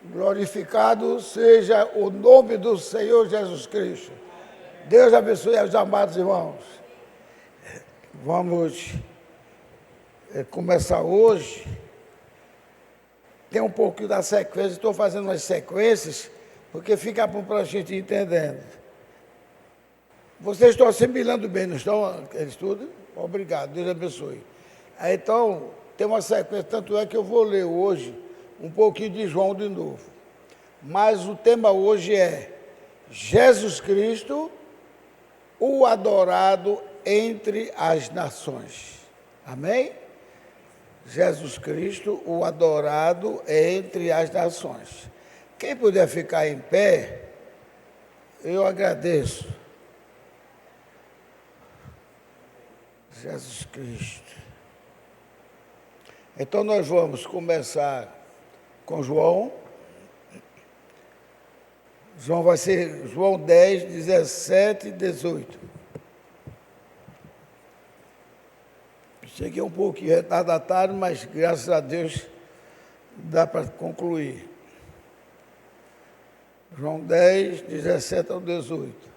Glorificado seja o nome do Senhor Jesus Cristo. Deus abençoe os amados irmãos. Vamos começar hoje. Tem um pouquinho da sequência, estou fazendo umas sequências, porque fica bom para a gente ir entendendo. Vocês estão assimilando bem, não estão? Eles tudo? Obrigado, Deus abençoe. Aí, então, tem uma sequência, tanto é que eu vou ler hoje um pouquinho de João de novo. Mas o tema hoje é Jesus Cristo, o adorado entre as nações. Amém? Jesus Cristo, o adorado entre as nações. Quem puder ficar em pé, eu agradeço. Jesus Cristo. Então nós vamos começar com João. João vai ser João 10, 17 e 18. Cheguei um pouquinho retardatário, mas graças a Deus dá para concluir. João 10, 17 ao 18.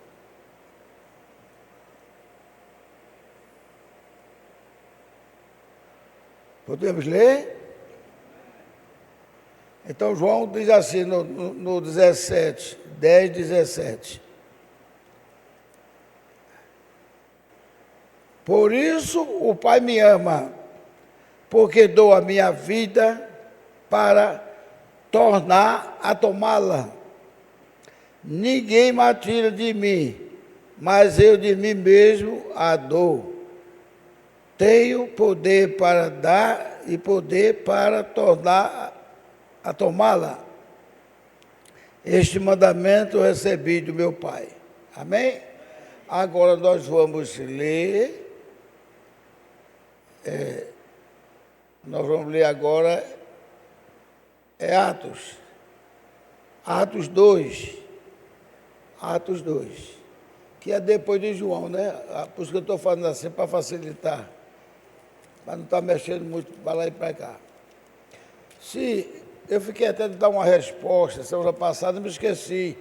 Podemos ler? Então, João diz assim no 17, 10, 17. Por isso o Pai me ama, porque dou a minha vida para tornar a tomá-la. Ninguém me tira de mim, mas eu de mim mesmo a dou. Tenho poder para dar e poder para tornar a tomá-la. Este mandamento eu recebi do meu Pai. Amém? Agora nós vamos ler. Nós vamos ler agora Atos. Atos 2. Atos 2. Que é depois de João, né? Por isso que eu estou falando assim, para facilitar. Para não estar mexendo muito para lá e para cá. Eu fiquei até de dar uma resposta, semana passada, me esqueci.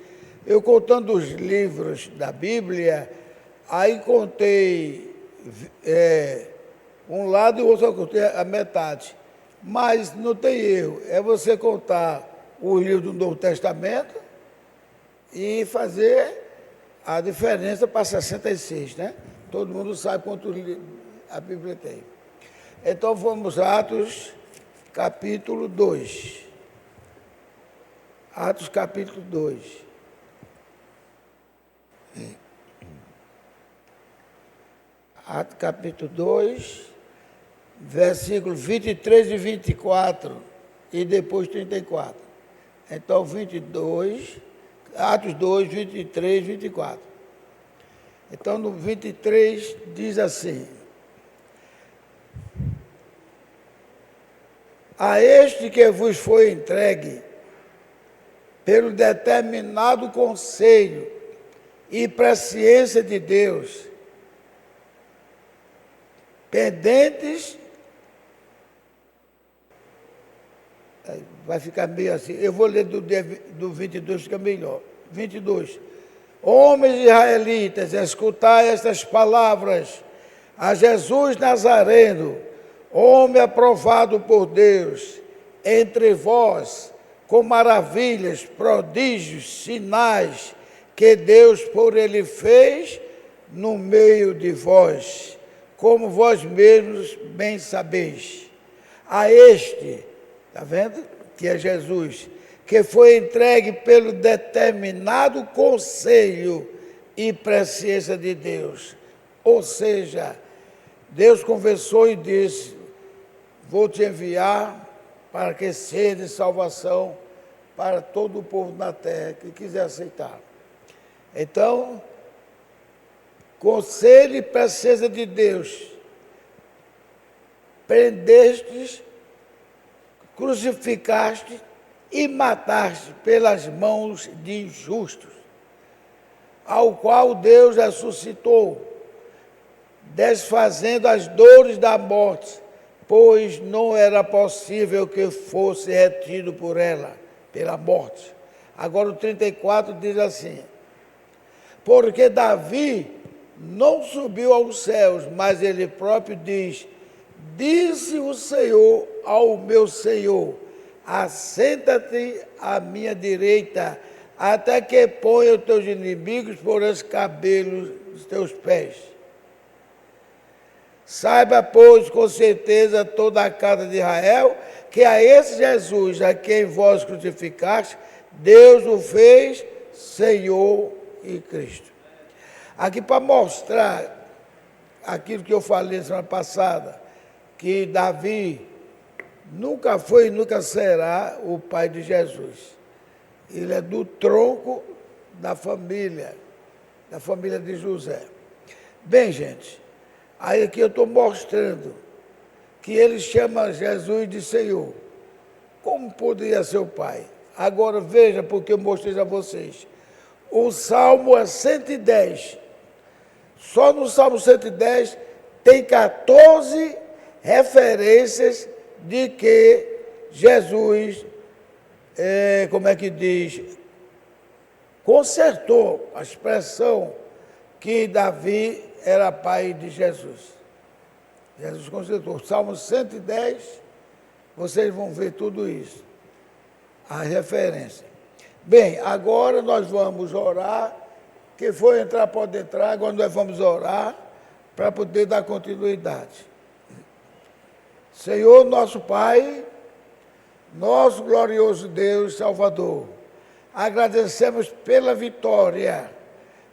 Eu contando os livros da Bíblia, aí contei um lado e o outro eu contei a metade. Mas não tem erro, é você contar o livro do Novo Testamento e fazer a diferença para 66, né? Todo mundo sabe quanto a Bíblia tem. Então vamos a Atos, capítulo 2. Atos, capítulo 2. Atos, capítulo 2, versículos 23 e 24, e depois 34. Então, 22, Atos 2, 23 e 24. Então, no 23, diz assim: a este que vos foi entregue, pelo determinado conselho e presciência de Deus, pendentes, vai ficar meio assim, eu vou ler do 22, fica melhor. 22. Homens israelitas, escutai estas palavras: a Jesus Nazareno, homem aprovado por Deus, entre vós, com maravilhas, prodígios, sinais, que Deus por ele fez no meio de vós, como vós mesmos bem sabeis. A este, está vendo? Que é Jesus, que foi entregue pelo determinado conselho e presciência de Deus. Ou seja, Deus conversou e disse: vou te enviar para que seja salvação para todo o povo da terra que quiser aceitar. Então, conselho e presciência de Deus, prendestes, crucificaste e mataste pelas mãos de injustos, ao qual Deus ressuscitou, desfazendo as dores da morte, pois não era possível que fosse retido por ela. pela morte. Agora o 34 diz assim: porque Davi não subiu aos céus, mas ele próprio diz: disse o Senhor ao meu Senhor, assenta-te à minha direita, até que ponha os teus inimigos por os cabelos dos teus pés. Saiba, pois, com certeza toda a casa de Israel, que a esse Jesus, a quem vós crucificaste, Deus o fez Senhor e Cristo. Aqui para mostrar aquilo que eu falei semana passada, que Davi nunca foi e nunca será o pai de Jesus. Ele é do tronco da família de José. Bem, gente, aí aqui eu estou mostrando que ele chama Jesus de Senhor. Como poderia ser o pai? Agora veja, porque eu mostrei a vocês. O Salmo é 110. Só no Salmo 110 tem 14 referências de que Jesus, como é que diz, consertou a expressão que Davi era pai de Jesus. Jesus consertou. Salmo 110, vocês vão ver tudo isso, a referência. Bem, agora nós vamos orar. Quem for entrar, pode entrar. Agora nós vamos orar para poder dar continuidade. Senhor, nosso Pai, nosso glorioso Deus Salvador, agradecemos pela vitória,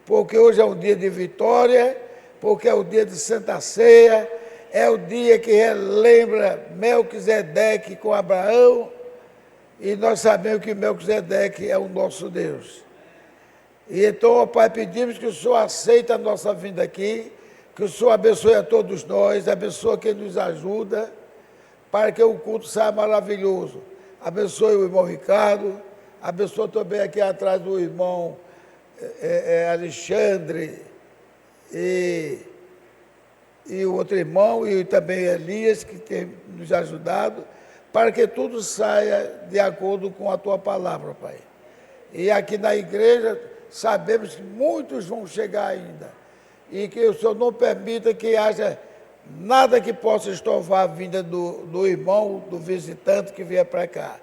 porque hoje é um dia de vitória, porque é o dia de Santa Ceia, é o dia que relembra Melquisedeque com Abraão, e nós sabemos que Melquisedeque é o nosso Deus. E então, ó Pai, pedimos que o Senhor aceite a nossa vinda aqui, que o Senhor abençoe a todos nós, abençoe quem nos ajuda, para que o culto saia maravilhoso. Abençoe o irmão Ricardo, abençoe também aqui atrás do irmão Alexandre e o outro irmão, e também Elias, que tem nos ajudado, para que tudo saia de acordo com a Tua palavra, Pai. E aqui na igreja, sabemos que muitos vão chegar ainda, e que o Senhor não permita que haja nada que possa estorvar a vinda do irmão, do visitante que vier para cá.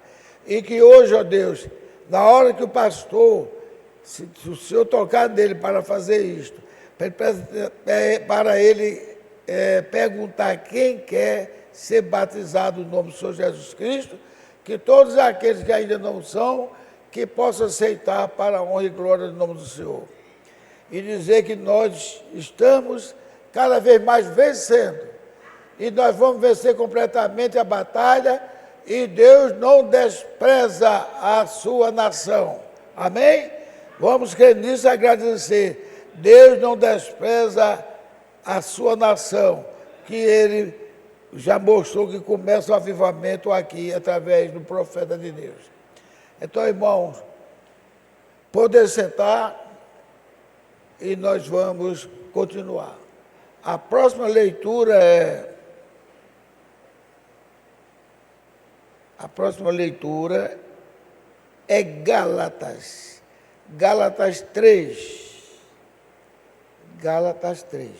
E que hoje, ó Deus, na hora que o pastor, se o Senhor tocar nele para fazer isto, para ele perguntar quem quer ser batizado no nome do Senhor Jesus Cristo, que todos aqueles que ainda não são, que possam aceitar para a honra e glória do nome do Senhor. E dizer que nós estamos cada vez mais vencendo. E nós vamos vencer completamente a batalha, e Deus não despreza a sua nação. Amém? Vamos crer nisso e agradecer. Deus não despreza a sua nação, que Ele já mostrou que começa o avivamento aqui, através do profeta de Deus. Então, irmãos, poder sentar e nós vamos continuar. A próxima leitura é Gálatas. Gálatas 3. Gálatas 3.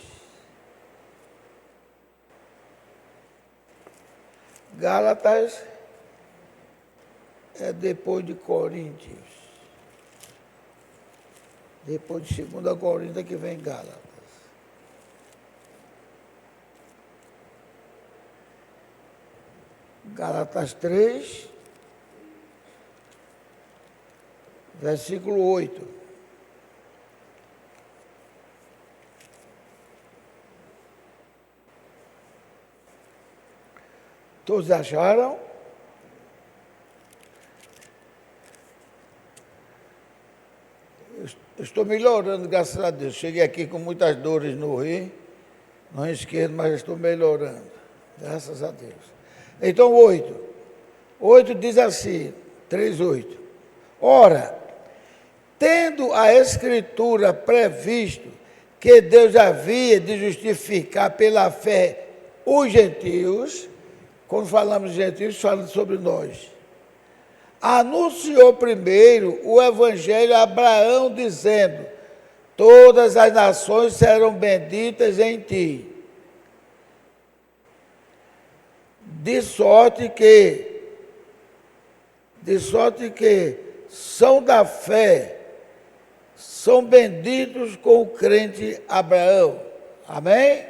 Gálatas é depois de Coríntios. Depois de 2 Coríntios que vem Gálatas. Gálatas 3, versículo 8. Todos acharam? Estou melhorando, graças a Deus. Cheguei aqui com muitas dores no rim esquerdo, mas estou melhorando, graças a Deus. Então, 8. 8 diz assim, 3:8. Ora, tendo a Escritura previsto que Deus havia de justificar pela fé os gentios, quando falamos de gentios, falamos sobre nós. anunciou primeiro o evangelho a Abraão, dizendo: todas as nações serão benditas em ti. De sorte que são da fé, são benditos com o crente Abraão. Amém?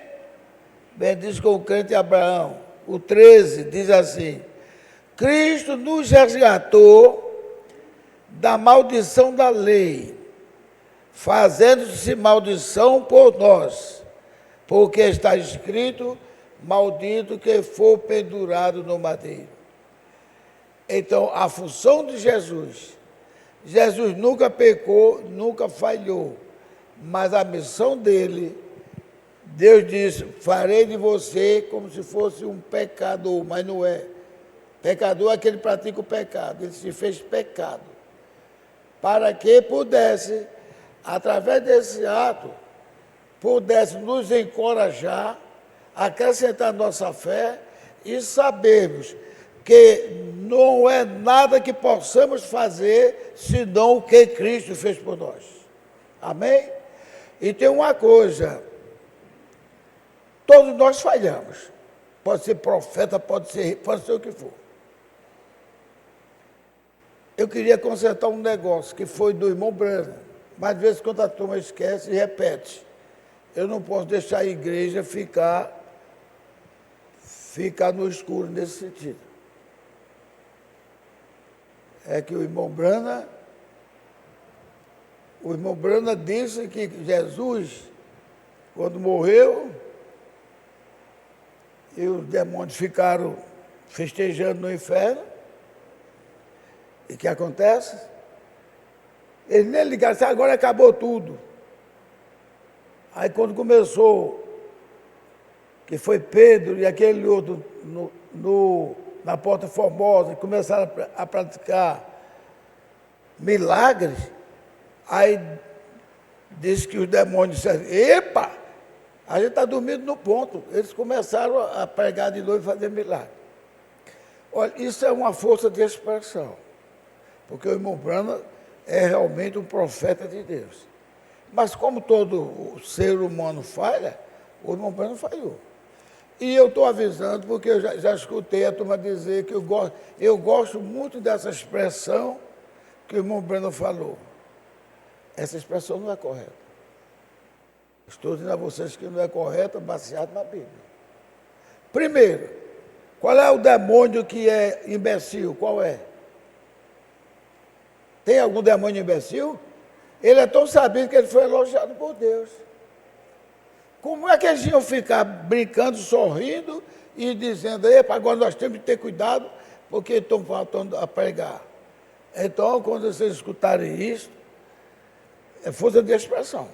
Benditos com o crente Abraão. O 13 diz assim: Cristo nos resgatou da maldição da lei, fazendo-se maldição por nós, porque está escrito: maldito que for pendurado no madeiro. Então, a função de Jesus nunca pecou, nunca falhou, mas a missão dele, Deus disse: farei de você como se fosse um pecador, mas não é. Pecador é aquele que pratica o pecado, ele se fez pecado, para que pudesse, através desse ato, pudesse nos encorajar, acrescentar nossa fé e sabermos que não é nada que possamos fazer senão o que Cristo fez por nós. Amém? E tem uma coisa, todos nós falhamos. Pode ser profeta, pode ser o que for. Eu queria consertar um negócio que foi do irmão Breno, mas às vezes quando a turma esquece e repete. Eu não posso deixar a igreja ficar no escuro nesse sentido. É que o irmão Brana disse que Jesus, quando morreu, e os demônios ficaram festejando no inferno, e o que acontece? Eles nem ligaram, disse, agora acabou tudo. Aí quando começou, que foi Pedro e aquele outro na Porta Formosa, começaram a praticar milagres, aí disse que os demônios disseram: epa, a gente está dormindo no ponto. Eles começaram a pregar de novo e fazer milagre. Olha, isso é uma força de expressão, porque o irmão Brana é realmente um profeta de Deus. Mas como todo ser humano falha, o irmão Brana falhou. E eu estou avisando, porque eu já escutei a turma dizer que eu gosto muito dessa expressão que o irmão Breno falou. Essa expressão não é correta. Estou dizendo a vocês que não é correta, baseado na Bíblia. Primeiro, qual é o demônio que é imbecil? Qual é? Tem algum demônio imbecil? Ele é tão sabido que ele foi elogiado por Deus. Como é que eles iam ficar brincando, sorrindo e dizendo: epa, agora nós temos que ter cuidado porque estão faltando a pregar? Então, quando vocês escutarem isso, é força de expressão.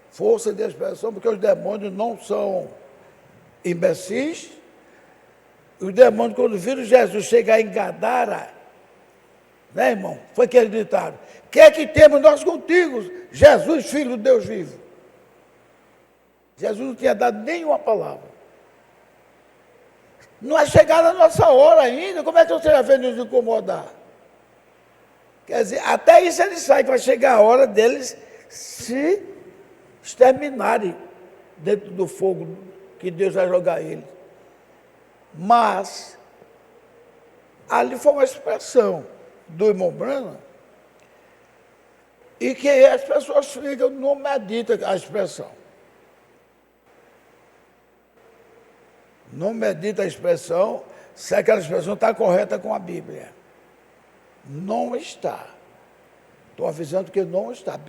Força de expressão, porque os demônios não são imbecis. Os demônios, quando viram Jesus chegar em Gadara, né, irmão? Foi que eles gritaram: que é que temos nós contigo, Jesus, Filho de Deus vivo? Jesus não tinha dado nenhuma palavra. Não é chegada a nossa hora ainda, como é que você já veio nos incomodar? Quer dizer, até isso ele sabe que vai chegar a hora deles se exterminarem dentro do fogo que Deus vai jogar eles. Mas, ali foi uma expressão do irmão Brana, e que as pessoas ficam, não meditam a expressão. Não medita a expressão se aquela expressão está correta com a Bíblia. Não está. Estou avisando que não está.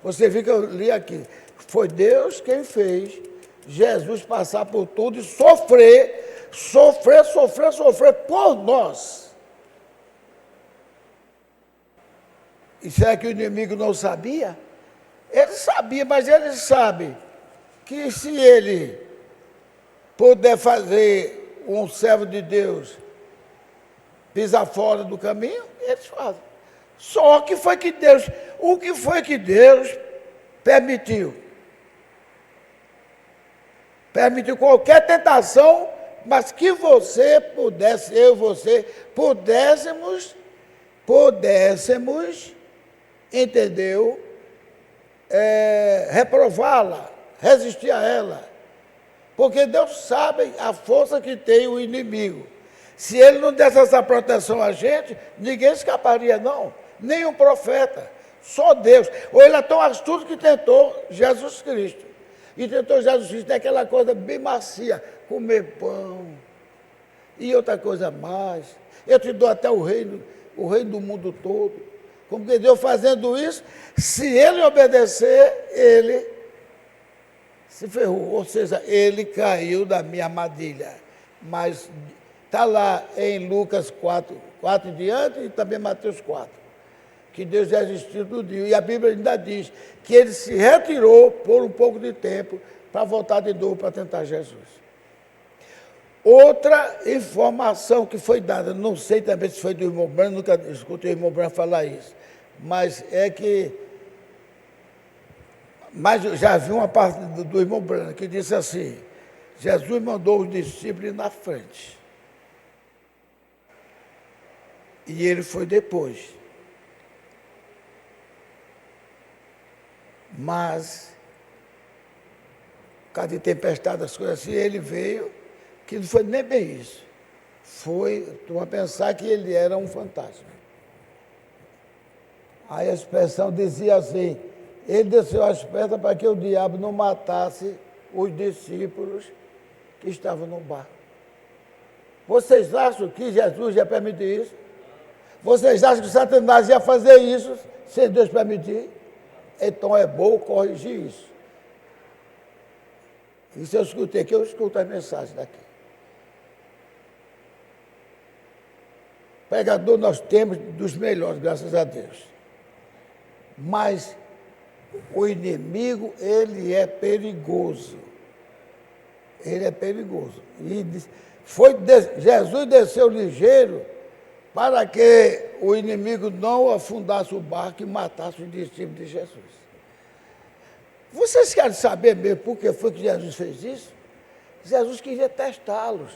Você viu que eu li aqui. Foi Deus quem fez Jesus passar por tudo e sofrer por nós. E será que o inimigo não sabia? Ele sabia, mas ele sabe que se ele puder fazer um servo de Deus pisar fora do caminho, eles fazem. Só que foi que Deus, o que foi que Deus permitiu? Permitiu qualquer tentação mas que você pudesse, eu e você, pudéssemos, entendeu? Reprová-la, resistir a ela. Porque Deus sabe a força que tem o inimigo. Se ele não desse essa proteção a gente, ninguém escaparia, não. Nem um profeta, só Deus. Ou ele é tão astuto que tentou Jesus Cristo. E tentou Jesus Cristo, tem aquela coisa bem macia, comer pão. E outra coisa mais, eu te dou até o reino do mundo todo. Como que Deus fazendo isso, se ele obedecer, ele se ferrou. Ou seja, ele caiu da minha armadilha. Mas está lá em Lucas 4 em diante e também Mateus 4. Que Deus já existiu tudo. E a Bíblia ainda diz que ele se retirou por um pouco de tempo para voltar de novo para tentar Jesus. Outra informação que foi dada, não sei também se foi do irmão Branco, nunca escutei o irmão Branco falar isso, mas é que, mas eu já vi uma parte do irmão Branco que disse assim, Jesus mandou os discípulos na frente, e ele foi depois, mas, por causa de tempestade, as coisas assim, ele veio, que não foi nem bem isso. Foi, tu vai pensar que ele era um fantasma. Aí a expressão dizia assim, ele desceu as pedras para que o diabo não matasse os discípulos que estavam no barco. Vocês acham que Jesus ia permitir isso? Vocês acham que Satanás ia fazer isso sem Deus permitir? Então é bom corrigir isso. Isso eu escutei, que eu escuto as mensagens daqui. Pregador nós temos dos melhores, graças a Deus. Mas o inimigo, ele é perigoso. Ele é perigoso. E Jesus desceu ligeiro para que o inimigo não afundasse o barco e matasse os discípulos de Jesus. Vocês querem saber mesmo por que foi que Jesus fez isso? Jesus queria testá-los.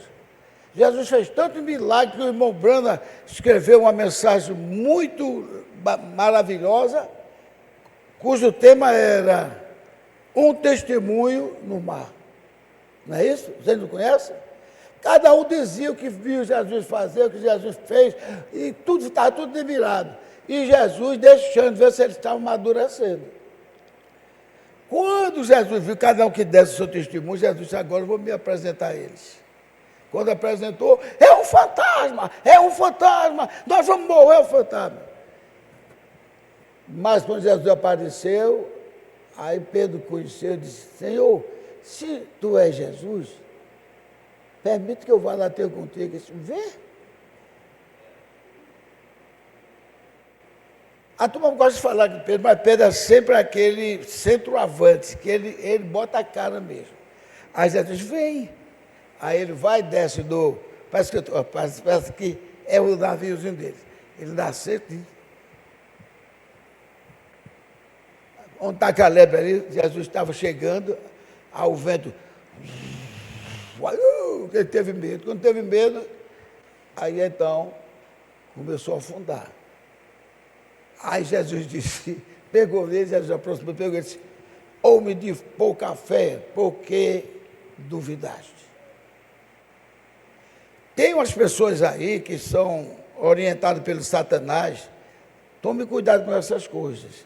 Jesus fez tanto milagre que o irmão Brana escreveu uma mensagem muito maravilhosa, cujo tema era um testemunho no mar. Não é isso? Vocês não conhecem? Cada um dizia o que viu Jesus fazer, o que Jesus fez, e tudo estava tudo admirado. E Jesus deixando ver se eles estavam amadurecendo. Quando Jesus viu cada um que desse o seu testemunho, Jesus disse, agora eu vou me apresentar a eles. Quando apresentou, é um fantasma, nós vamos morrer, o fantasma. Mas quando Jesus apareceu, aí Pedro conheceu e disse, Senhor, se tu és Jesus, permite que eu vá lá ter contigo. Disse, vê. A turma gosta de falar de Pedro, mas Pedro é sempre aquele centroavante, que ele bota a cara mesmo. Aí Jesus diz, vem. Aí ele vai e desce parece que é o naviozinho dele. Ele dá certo. Onde está Caleb ali, Jesus estava chegando, ao vento. Ele teve medo. Quando teve medo, aí então começou a afundar. Aí Jesus disse, pegou ele, Jesus aproximou, pegou ele e disse, homem de pouca fé, por que duvidaste? Tem umas pessoas aí que são orientadas pelo Satanás, tome cuidado com essas coisas.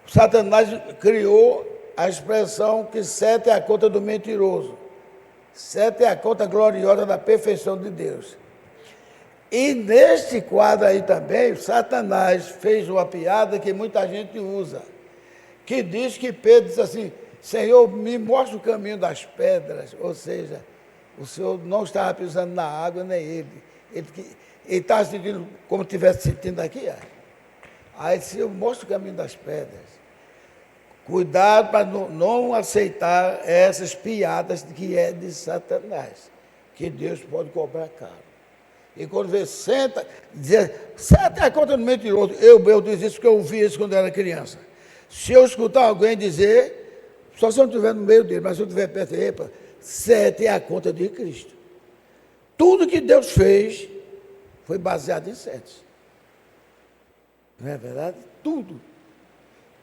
O Satanás criou a expressão que 7 é a conta do mentiroso, 7 é a conta gloriosa da perfeição de Deus. E neste quadro aí também, Satanás fez uma piada que muita gente usa, que diz que Pedro disse assim, Senhor, me mostra o caminho das pedras, ou seja, o Senhor não estava pisando na água, nem ele. Ele estava sentindo como estivesse sentindo aqui. Aí disse, eu mostro o caminho das pedras. Cuidado para não aceitar essas piadas que é de Satanás, que Deus pode cobrar caro. E quando vê, senta é a conta do mentiroso. Eu disse isso porque eu ouvi isso quando eu era criança. Se eu escutar alguém dizer, só se eu não estiver no meio dele, mas se eu estiver perto dele, 7 é a conta de Cristo. Tudo que Deus fez foi baseado em 7. Não é verdade? Tudo.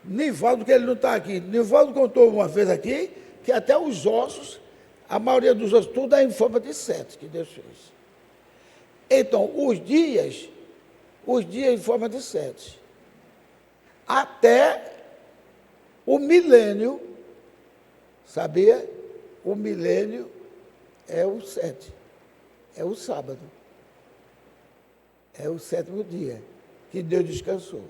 Nivaldo, que ele não está aqui. Nivaldo contou uma vez aqui que até os ossos, a maioria dos ossos, tudo é em forma de 7 que Deus fez. Então, os dias em forma de 7. Até o milênio, sabia? O milênio é o 7. É o sábado. É o 7º dia que Deus descansou.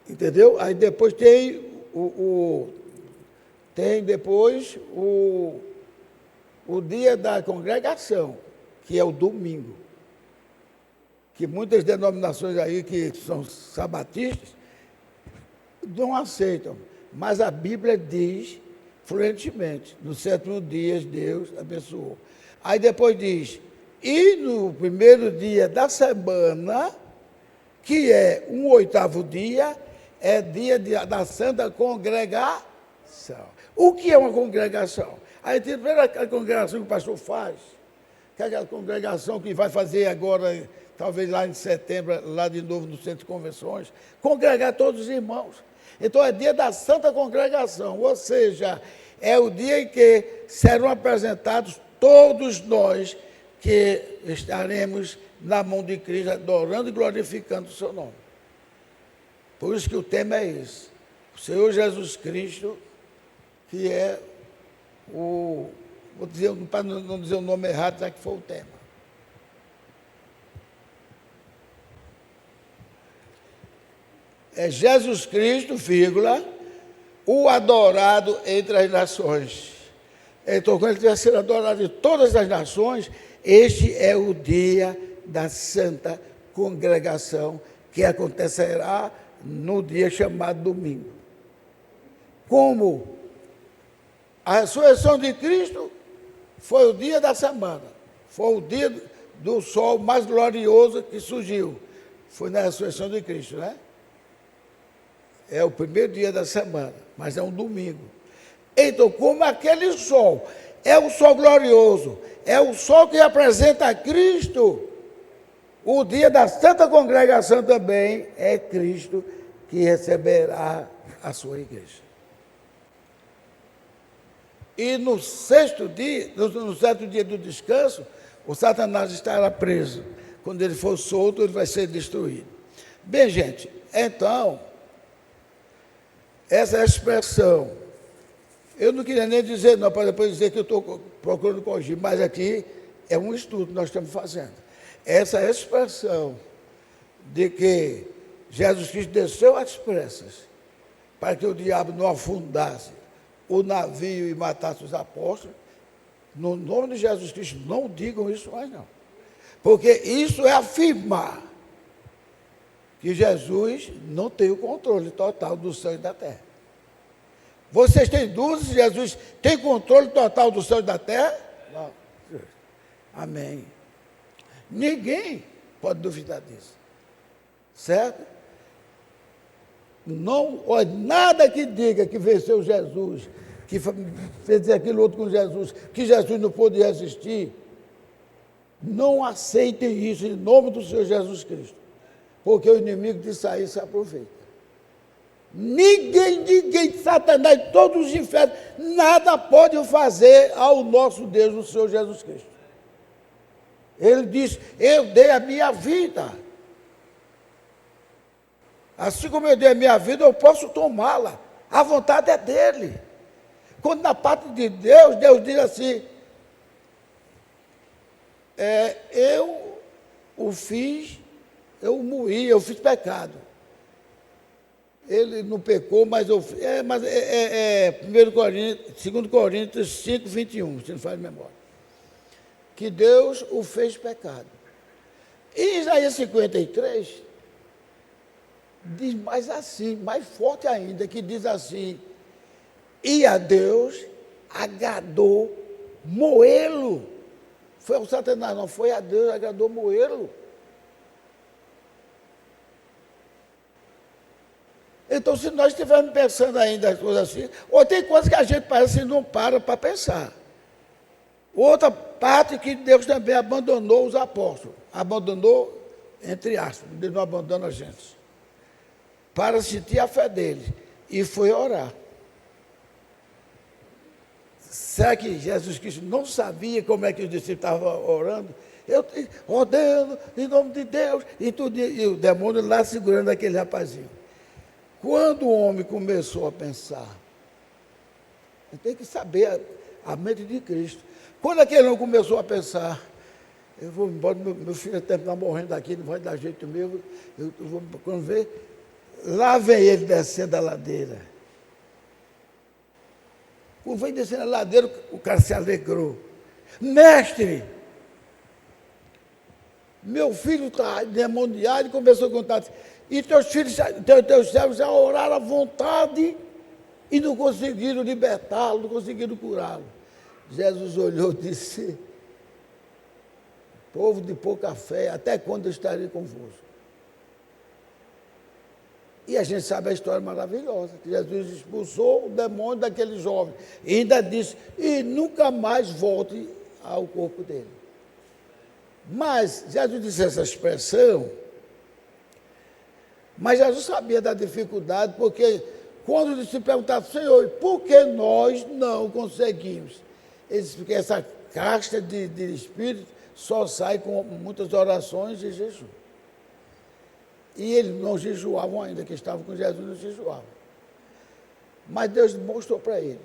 Entendeu? Aí depois tem o dia da congregação, que é o domingo. Que muitas denominações aí que são sabatistas não aceitam. Mas a Bíblia diz fluentemente, no 7º dia Deus abençoou. Aí depois diz, e no primeiro dia da semana, que é um 8º dia, é dia da Santa Congregação. O que é uma congregação? Aí tem aquela congregação que o pastor faz, que é aquela congregação que vai fazer agora, talvez lá em setembro, lá de novo no centro de convenções, congregar todos os irmãos. Então é dia da Santa Congregação, ou seja, é o dia em que serão apresentados todos nós que estaremos na mão de Cristo, adorando e glorificando o seu nome. Por isso que o tema é esse. O Senhor Jesus Cristo, que é vou dizer, para não dizer o nome errado, já que foi o tema. É Jesus Cristo, vírgula, o adorado entre as nações. Então, quando ele estiver sendo adorado de todas as nações, este é o dia da Santa Congregação, que acontecerá no dia chamado domingo. Como a ressurreição de Cristo foi o dia da semana, foi o dia do sol mais glorioso que surgiu. Foi na ressurreição de Cristo, né? É o primeiro dia da semana, mas é um domingo. Então, como aquele sol é o sol glorioso, é o sol que representa a Cristo, o dia da Santa Congregação também é Cristo que receberá a sua igreja. E no 6º dia, no 7º dia do descanso, o Satanás estará preso. Quando ele for solto, ele vai ser destruído. Bem, gente, então, essa expressão, eu não queria nem dizer, não, para depois dizer que eu estou procurando corrigir, mas aqui é um estudo que nós estamos fazendo. Essa expressão de que Jesus Cristo desceu às pressas para que o diabo não afundasse o navio e matasse os apóstolos, no nome de Jesus Cristo, não digam isso mais não. Porque isso é afirmar que Jesus não tem o controle total do céu e da terra. Vocês têm dúvidas se Jesus tem controle total do céu e da terra? Não. Amém. Ninguém pode duvidar disso. Certo? Não, nada que diga que venceu Jesus, que fez aquilo outro com Jesus, que Jesus não pôde resistir, não aceitem isso em nome do Senhor Jesus Cristo, porque o inimigo de sair se aproveita. Ninguém, Satanás, todos os infernos, nada pode fazer ao nosso Deus, o Senhor Jesus Cristo. Ele diz, eu dei a minha vida. Assim como eu dei a minha vida, eu posso tomá-la. A vontade é dele. Quando na parte de Deus, Deus diz assim, eu o fiz, eu moí, eu fiz pecado. Ele não pecou, mas eu fiz. 2 Coríntios 5, 21, se não faz memória. Que Deus o fez pecado. E Isaías 53 diz mais assim, mais forte ainda, que diz assim, e a Deus agradou moê-lo. Foi ao Satanás, não foi a Deus, agradou moê-lo. Então, se nós estivermos pensando ainda as coisas assim, ou tem coisas que a gente parece que não para pensar. Outra parte que Deus também abandonou os apóstolos. Abandonou, entre aspas, Deus não abandona a gente. Para sentir a fé dele. E foi orar. Será que Jesus Cristo não sabia como é que os discípulos estavam orando? Eu ordeno em nome de Deus. E o demônio lá segurando aquele rapazinho. Quando o homem começou a pensar, tem que saber a mente de Cristo. Quando aquele homem começou a pensar, eu vou embora, meu filho está morrendo aqui, não vai dar jeito mesmo. Quando vê, lá vem ele descendo a ladeira. Quando vem descendo a ladeira, o cara se alegrou. Mestre, meu filho está endemoniado, e começou a contar. E teus filhos, teus servos já oraram à vontade e não conseguiram libertá-lo, não conseguiram curá-lo. Jesus olhou e disse: povo de pouca fé, até quando eu estarei convosco? E a gente sabe a história maravilhosa, que Jesus expulsou o demônio daquele jovem. E ainda disse, e nunca mais volte ao corpo dele. Mas Jesus disse essa expressão, mas Jesus sabia da dificuldade, porque quando se perguntava, Senhor, por que nós não conseguimos? Ele disse, porque essa casta de espírito só sai com muitas orações e jejum. E eles não jejuavam ainda, que estavam com Jesus, não jejuavam. Mas Deus mostrou para ele.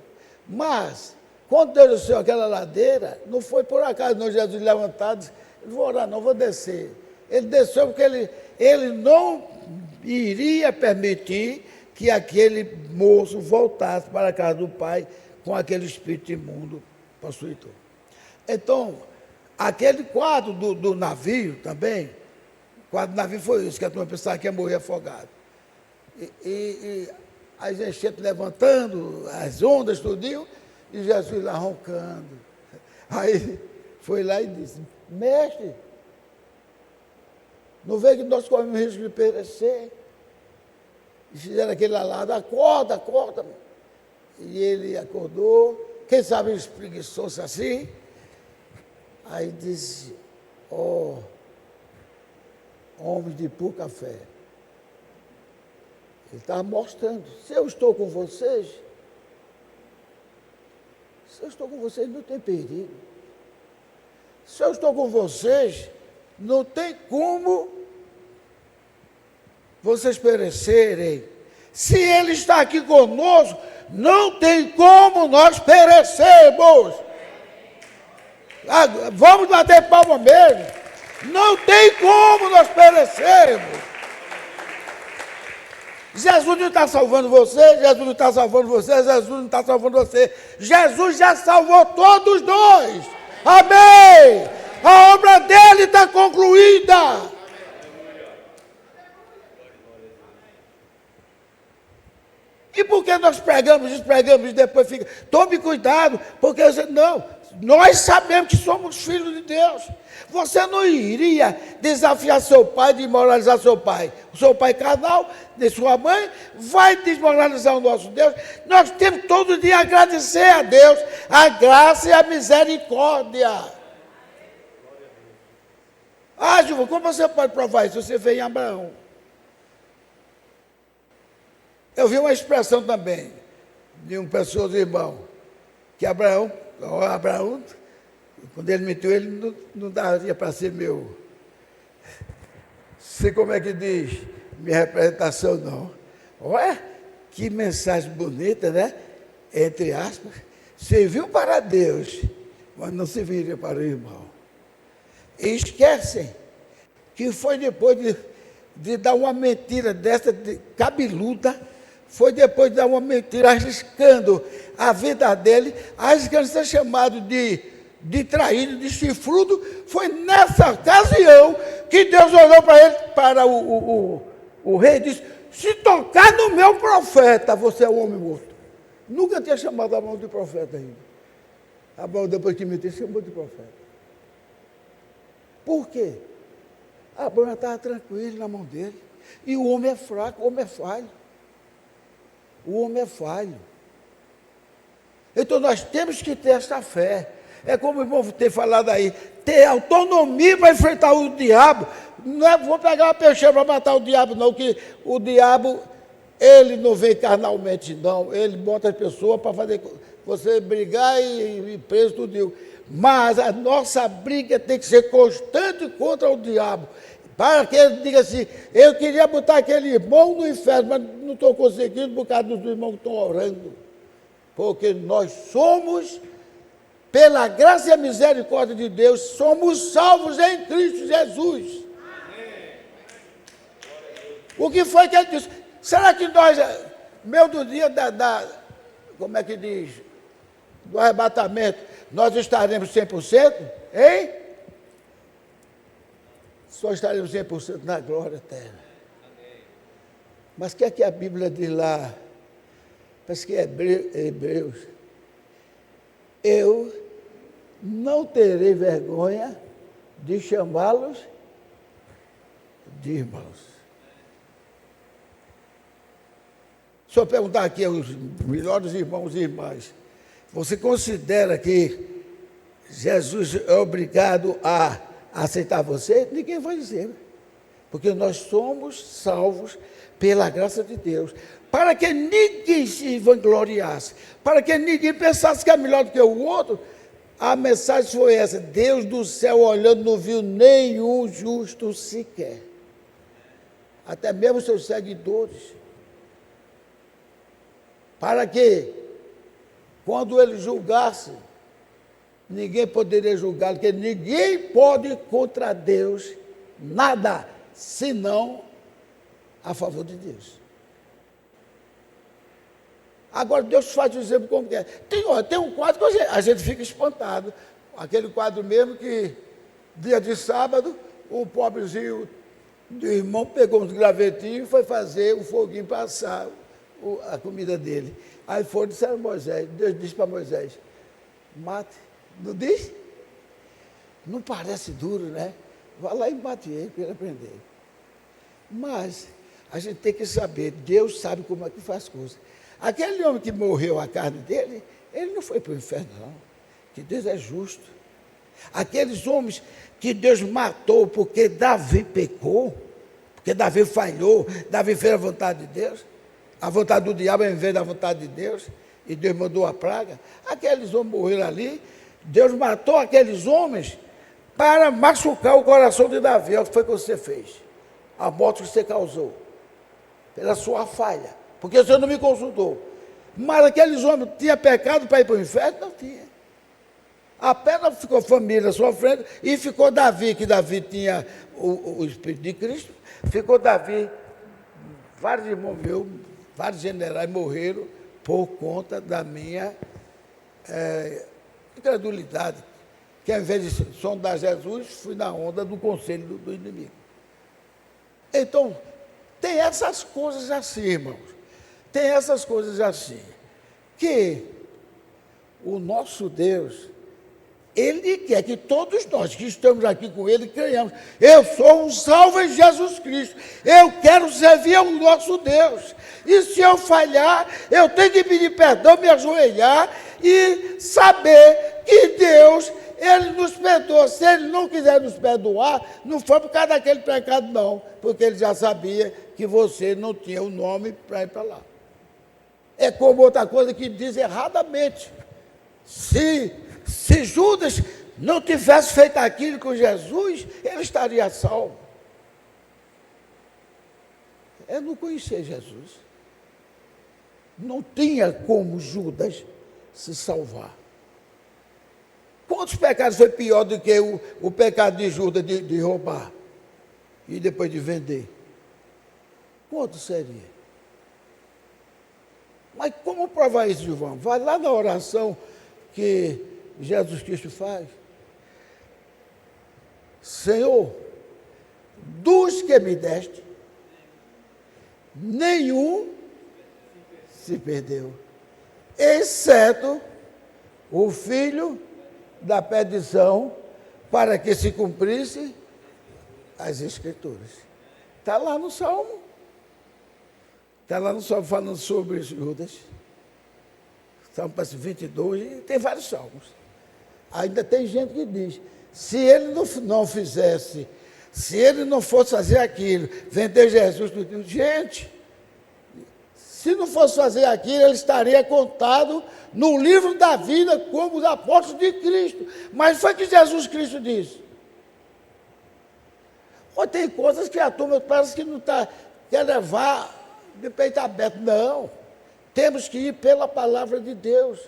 Mas, quando Deus desceu aquela ladeira, não foi por acaso, não, Jesus levantado, disse, não vou orar, não vou descer. Ele desceu porque ele não iria permitir que aquele moço voltasse para a casa do pai com aquele espírito imundo possuidor. Então, aquele quadro do navio também, o quadro do navio foi isso, que a turma pensava que ia morrer afogado. E as enchentes levantando, as ondas, tudinho, e Jesus lá roncando. Aí foi lá e disse, mestre, não vê que nós corremos risco de perecer? E fizeram aquele alarde, acorda, acorda. E ele acordou, quem sabe ele espreguiçou-se assim. Aí disse, homens de pouca fé. Ele estava mostrando, se eu estou com vocês, não tem perigo. Se eu estou com vocês, não tem como vocês perecerem. Se Ele está aqui conosco, não tem como nós perecermos. Vamos bater palma mesmo. Não tem como nós perecermos. Jesus não está salvando você, Jesus não está salvando você, Jesus não está salvando você. Jesus já salvou todos nós. Amém! A obra dele está concluída. E por que nós pregamos e depois fica? Tome cuidado, porque não, nós sabemos que somos filhos de Deus. Você não iria desafiar seu pai, desmoralizar seu pai. O seu pai carnal, de sua mãe, vai desmoralizar o nosso Deus. Nós temos todo dia agradecer a Deus, a graça e a misericórdia. Gilva, como você pode provar isso? Você vê em Abraão. Eu vi uma expressão também, de um pessoa irmão, que Abraão, quando ele meteu, ele não daria para ser meu. Sei como é que diz, minha representação não. Olha, que mensagem bonita, né? Entre aspas, serviu para Deus, mas não serviria para o irmão. E esquecem que foi depois de dar uma mentira dessa cabeluda, foi depois de dar uma mentira arriscando a vida dele, arriscando ser chamado de traído, de chifrudo. Foi nessa ocasião que Deus olhou para ele, para o rei, e disse, se tocar no meu profeta, você é um homem morto. Nunca tinha chamado Abraão de profeta ainda. Abraão, depois que mentiu, chamou de profeta. Por quê? Abraão estava tranquilo na mão dele. E o homem é fraco, o homem é falho. O homem é falho. Então nós temos que ter essa fé. É como o irmão ter falado aí, ter autonomia para enfrentar o diabo. Não é, vou pegar uma peixeira para matar o diabo, não, que o diabo, ele não vem carnalmente, não. Ele bota as pessoas para fazer você brigar e preso tudo. Mas a nossa briga tem que ser constante contra o diabo. Para que ele diga assim, eu queria botar aquele irmão no inferno, mas não estou conseguindo por causa dos irmãos que estão orando. Porque nós somos, pela graça e a misericórdia de Deus, somos salvos em Cristo Jesus. O que foi que ele disse? Será que nós, meu do dia como é que diz, do arrebatamento, nós estaremos 100%? Hein? Só estaremos 100% na glória eterna. Mas o que é que a Bíblia diz lá? Parece que é Hebreus. Eu não terei vergonha de chamá-los de irmãos. Se eu perguntar aqui aos melhores irmãos e irmãs, você considera que Jesus é obrigado a aceitar você? Ninguém vai dizer. Porque nós somos salvos pela graça de Deus. Para que ninguém se vangloriasse, para que ninguém pensasse que é melhor do que o outro, a mensagem foi essa: Deus do céu olhando não viu nenhum justo sequer. Até mesmo seus seguidores. Para que, quando ele julgasse, ninguém poderia julgá-lo, porque ninguém pode contra Deus nada, senão a favor de Deus. Agora, Deus faz o exemplo como que é. Tem um quadro que a gente fica espantado. Aquele quadro mesmo que, dia de sábado, o pobrezinho do irmão pegou uns gravetinhos e foi fazer um foguinho para assar a comida dele. Aí foram e disseram a Moisés, Deus disse para Moisés, mate. Não diz? Não parece duro, né? Vá lá e mate ele para ele aprender. Mas a gente tem que saber, Deus sabe como é que faz coisas. Aquele homem que morreu a carne dele, ele não foi para o inferno, não. Que Deus é justo. Aqueles homens que Deus matou porque Davi pecou, porque Davi falhou, Davi fez a vontade de Deus, a vontade do diabo em vez da vontade de Deus, e Deus mandou a praga. Aqueles homens morreram ali, Deus matou aqueles homens para machucar o coração de Davi. É o que foi que você fez. A morte que você causou, pela sua falha. Porque você não me consultou. Mas aqueles homens tinham pecado para ir para o inferno? Não tinha. Apenas ficou família sofrendo, e ficou Davi, que Davi tinha o Espírito de Cristo, ficou Davi, vários irmãos meus, vários generais morreram por conta da minha incredulidade, que ao invés de sondar Jesus, fui na onda do conselho do inimigo. Então, tem essas coisas assim, irmãos, tem essas coisas assim, que o nosso Deus, Ele quer que todos nós que estamos aqui com Ele creiamos. Eu sou um salvo em Jesus Cristo. Eu quero servir ao nosso Deus. E se eu falhar, eu tenho que pedir perdão, me ajoelhar e saber que Deus, Ele nos perdoa. Se Ele não quiser nos perdoar, não foi por causa daquele pecado, não. Porque Ele já sabia que você não tinha o nome para ir para lá. É como outra coisa que diz erradamente. Se Judas não tivesse feito aquilo com Jesus, ele estaria salvo. Eu não conhecia Jesus. Não tinha como Judas se salvar. Quantos pecados foi pior do que o pecado de Judas de roubar e depois de vender? Quanto seria? Mas como provar isso, João? Vai lá na oração que Jesus Cristo faz. Senhor, dos que me deste, nenhum se perdeu, exceto o filho da perdição, para que se cumprisse as Escrituras. Está lá no Salmo. Está lá no Salmo falando sobre Judas. Salmo 22, e tem vários salmos. Ainda tem gente que diz, se ele não fizesse, se ele não fosse fazer aquilo, vender Jesus, gente, se não fosse fazer aquilo, ele estaria contado no livro da vida como os apóstolos de Cristo. Mas foi que Jesus Cristo disse. Ou tem coisas que a turma parece que não quer levar de peito aberto. Não. Temos que ir pela palavra de Deus.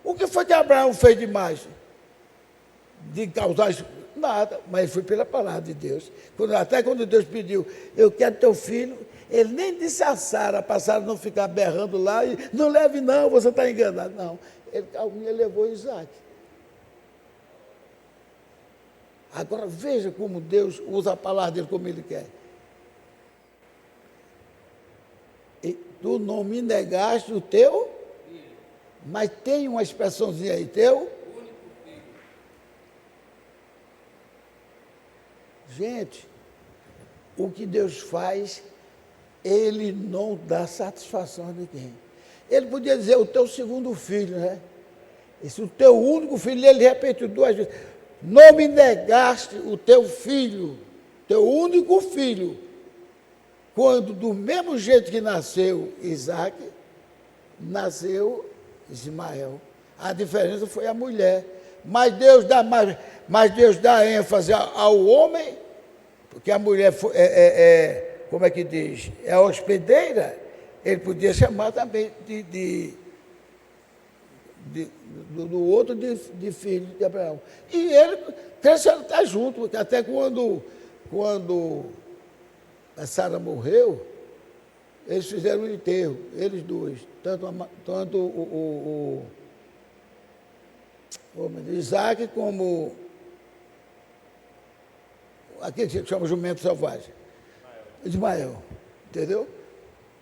O que foi que Abraão fez demais? De causar nada, mas ele foi pela palavra de Deus. Até quando Deus pediu, eu quero teu filho, ele nem disse a Sara, para Sara não ficar berrando lá, e não leve não, você está enganado. Não, ele levou Isaac. Agora veja como Deus usa a palavra dele como ele quer. E tu não me negaste o teu, mas tem uma expressãozinha aí, teu. Gente, o que Deus faz, Ele não dá satisfação a ninguém. Ele podia dizer o teu segundo filho, né? Esse o teu único filho, ele repetiu 2 vezes. Não me negaste o teu filho, teu único filho. Quando do mesmo jeito que nasceu Isaac, nasceu Ismael. A diferença foi a mulher. Mas Deus dá ênfase ao homem, porque a mulher como é que diz? É a hospedeira, ele podia chamar também do outro de filho de Abraão. E ele cresceu, está junto, porque até quando a Sara morreu, eles fizeram o enterro, eles dois, tanto o Isaac como aquele que chama jumento selvagem. Ismael, entendeu?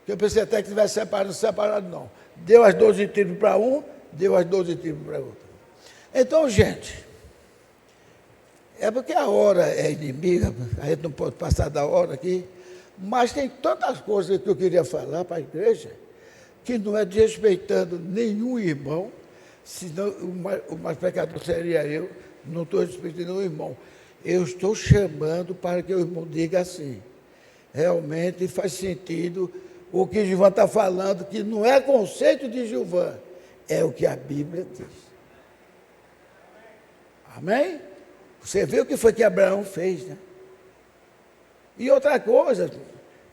Que eu pensei até que tivesse separado não. Deu as 12 tribos para um, deu as 12 tribos para outro. Então, gente, é porque a hora é inimiga, a gente não pode passar da hora aqui, mas tem tantas coisas que eu queria falar para a igreja, que não é desrespeitando nenhum irmão, senão o mais pecador seria eu, não estou respeitando o irmão. Eu estou chamando para que o irmão diga assim. Realmente faz sentido o que Gilvan está falando, que não é conceito de Gilvan, é o que a Bíblia diz. Amém? Você vê o que foi que Abraão fez, né? E outra coisa,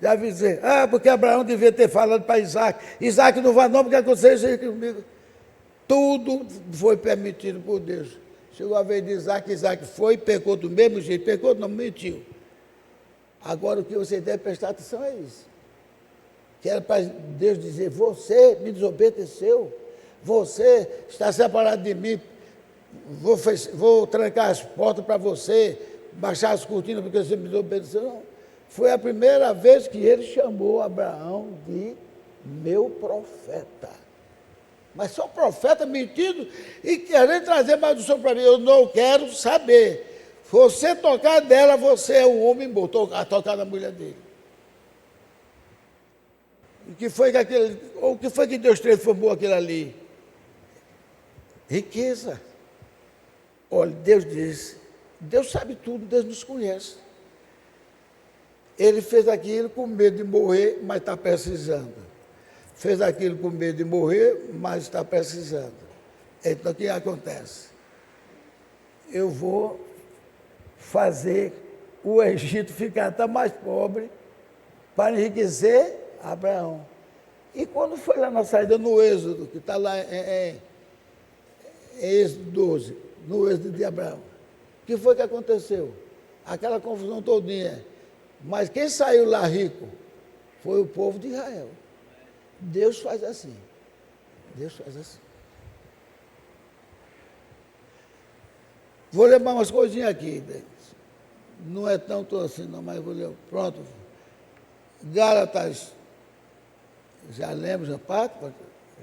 já vi dizer, porque Abraão devia ter falado para Isaac, Isaac não vai não, porque aconteceu isso aí comigo. Tudo foi permitido por Deus. Chegou a vez de Isaac foi, pecou do mesmo jeito, pecou, não mentiu. Agora o que você deve prestar atenção é isso. Que era para Deus dizer, você me desobedeceu, você está separado de mim, vou trancar as portas para você, baixar as cortinas porque você me desobedeceu. Não. Foi a primeira vez que ele chamou Abraão de meu profeta. Mas só profeta mentindo e querendo trazer maldição para mim. Eu não quero saber. Você tocar dela, você é um homem bom, a tocar na mulher dele. O que foi que Deus transformou aquilo ali? Riqueza. Olha, Deus disse, Deus sabe tudo, Deus nos conhece. Ele fez aquilo com medo de morrer, mas está precisando. Fez aquilo com medo de morrer, mas está precisando. Então, o que acontece? Eu vou fazer o Egito ficar até mais pobre para enriquecer Abraão. E quando foi lá na saída no Êxodo, que está lá em Êxodo 12, no Êxodo de Abraão, o que foi que aconteceu? Aquela confusão todinha. Mas quem saiu lá rico foi o povo de Israel. Deus faz assim. Deus faz assim. Vou lembrar umas coisinhas aqui. Não é tanto assim, não, mas vou ler. Pronto. Gálatas, já lemos a parte?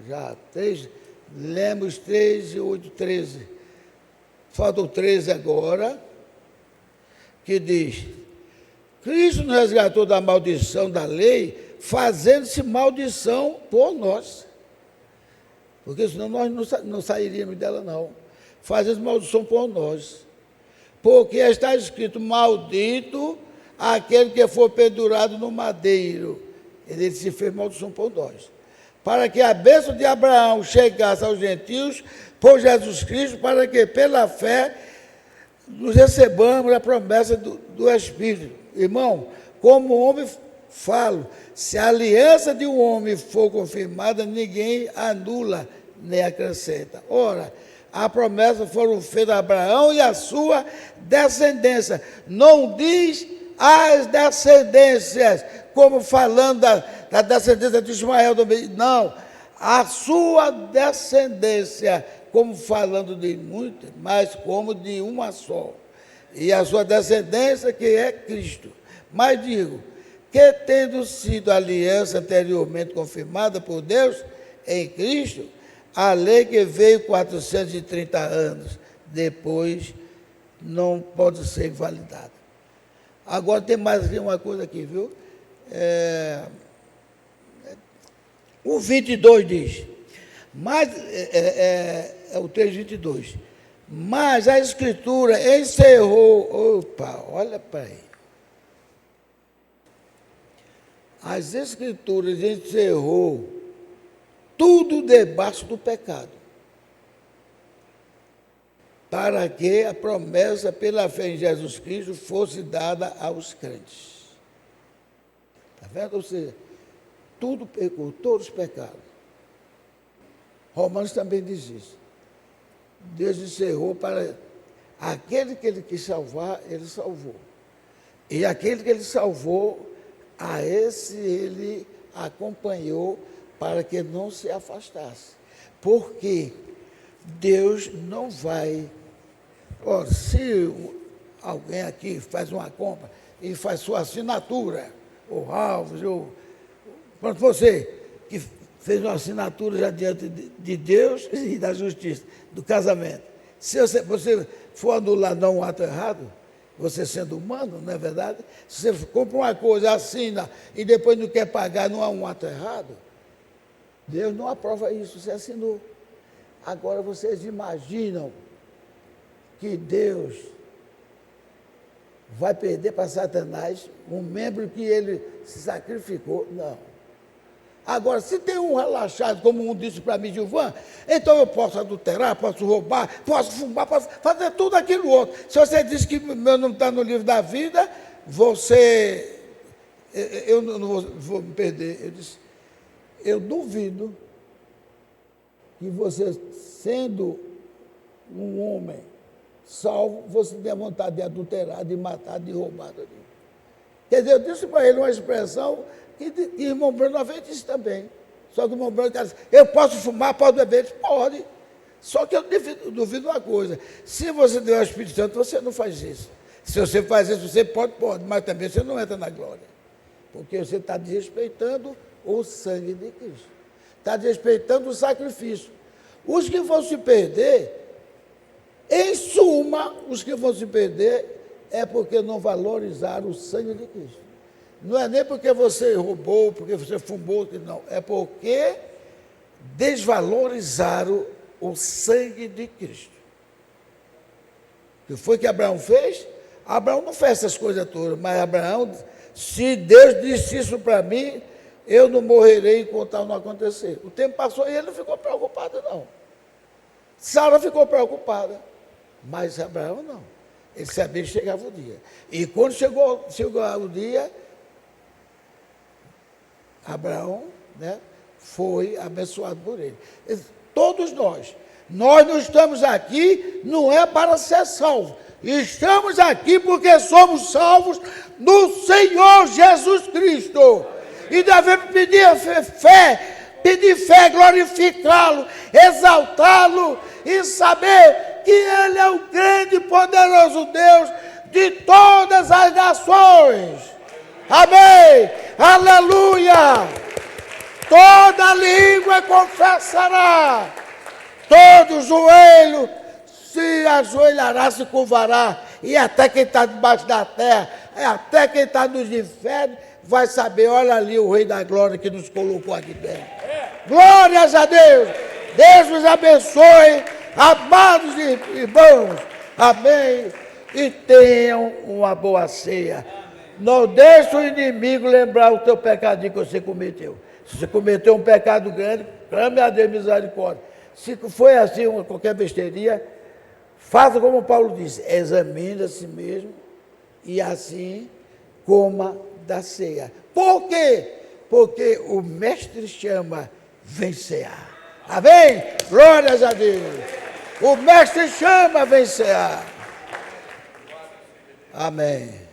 Já 3. Lemos 3 e 8, 13. Falta o 13 agora, que diz: Cristo nos resgatou da maldição da lei, fazendo-se maldição por nós. Porque senão nós não sairíamos dela, não. fazendo maldição por nós. Porque está escrito, maldito aquele que for pendurado no madeiro. Ele se fez maldição por nós. Para que a bênção de Abraão chegasse aos gentios por Jesus Cristo, para que pela fé nos recebamos a promessa do Espírito. Irmão, como homem falo, se a aliança de um homem for confirmada, ninguém anula nem acrescenta. Ora, a promessa foram feitas a Abraão e a sua descendência. Não diz as descendências, como falando da descendência de Ismael também. Não, a sua descendência, como falando de muitas, mas como de uma só. E a sua descendência, que é Cristo. Mas digo, que tendo sido a aliança anteriormente confirmada por Deus em Cristo, a lei que veio 430 anos depois não pode ser invalidada. Agora tem mais uma coisa aqui, viu? O 22 diz, mas, o 3:22, mas a Escritura encerrou, olha para aí. As Escrituras encerrou tudo debaixo do pecado, para que a promessa pela fé em Jesus Cristo fosse dada aos crentes. Está vendo? Ou seja, tudo pecou, todos pecaram. Romanos também diz isso. Deus encerrou para aquele que ele quis salvar, ele salvou. E aquele que ele salvou, a esse ele acompanhou para que não se afastasse. Porque Deus não vai... Ora, se alguém aqui faz uma compra e faz sua assinatura, ou Alves, ou... Pronto, você que fez uma assinatura já diante de Deus e da justiça, do casamento. Se você for anular não um ato errado, você sendo humano, não é verdade? Se você compra uma coisa, assina, e depois não quer pagar, não há um ato errado, Deus não aprova isso, você assinou. Agora vocês imaginam que Deus vai perder para Satanás um membro que ele se sacrificou? Não. Agora, se tem um relaxado, como um disse para mim, Gilvan, então eu posso adulterar, posso roubar, posso fumar, posso fazer tudo aquilo outro. Se você diz que meu nome está no livro da vida, eu não vou me perder. Eu disse, eu duvido que você, sendo um homem salvo, você tenha vontade de adulterar, de matar, de roubar. Quer dizer, eu disse para ele uma expressão que irmão Bruno fez isso também. Só que o irmão Bruno disse, eu posso fumar, posso beber? Ele disse, pode. Só que eu duvido uma coisa, se você der o Espírito Santo, você não faz isso. Se você faz isso, você pode, mas também você não entra na glória. Porque você está desrespeitando o sangue de Cristo. Está desrespeitando o sacrifício. Os que vão se perder, em suma, os que vão se perder é porque não valorizaram o sangue de Cristo. Não é nem porque você roubou, porque você fumou, não. É porque desvalorizaram o sangue de Cristo. O que foi que Abraão fez? Abraão não fez essas coisas todas, mas Abraão, se Deus disse isso para mim, eu não morrerei enquanto tal não acontecer. O tempo passou e ele não ficou preocupado, não. Sara ficou preocupada, mas Abraão não. Ele sabia que chegava o dia. E quando chegou o dia, Abraão, né, foi abençoado por ele. Todos nós não estamos aqui, não é para ser salvos. Estamos aqui porque somos salvos no Senhor Jesus Cristo. E devemos pedir fé, glorificá-lo, exaltá-lo e saber que Ele é o grande e poderoso Deus de todas as nações. Amém! Aleluia! Toda língua confessará, todo joelho se ajoelhará, se curvará, e até quem está debaixo da terra, até quem está nos infernos, vai saber, olha ali o Rei da Glória que nos colocou aqui dentro. Glórias a Deus! Deus nos abençoe. Amados irmãos, amém? E tenham uma boa ceia. Não deixe o inimigo lembrar o teu pecadinho que você cometeu. Se você cometeu um pecado grande, clame a Deus misericórdia. Se foi assim, qualquer besteirinha, faça como Paulo disse, examine a si mesmo e assim coma da ceia. Por quê? Porque o mestre chama vencer. Amém? Glórias a Deus. O mestre chama vencer. Amém.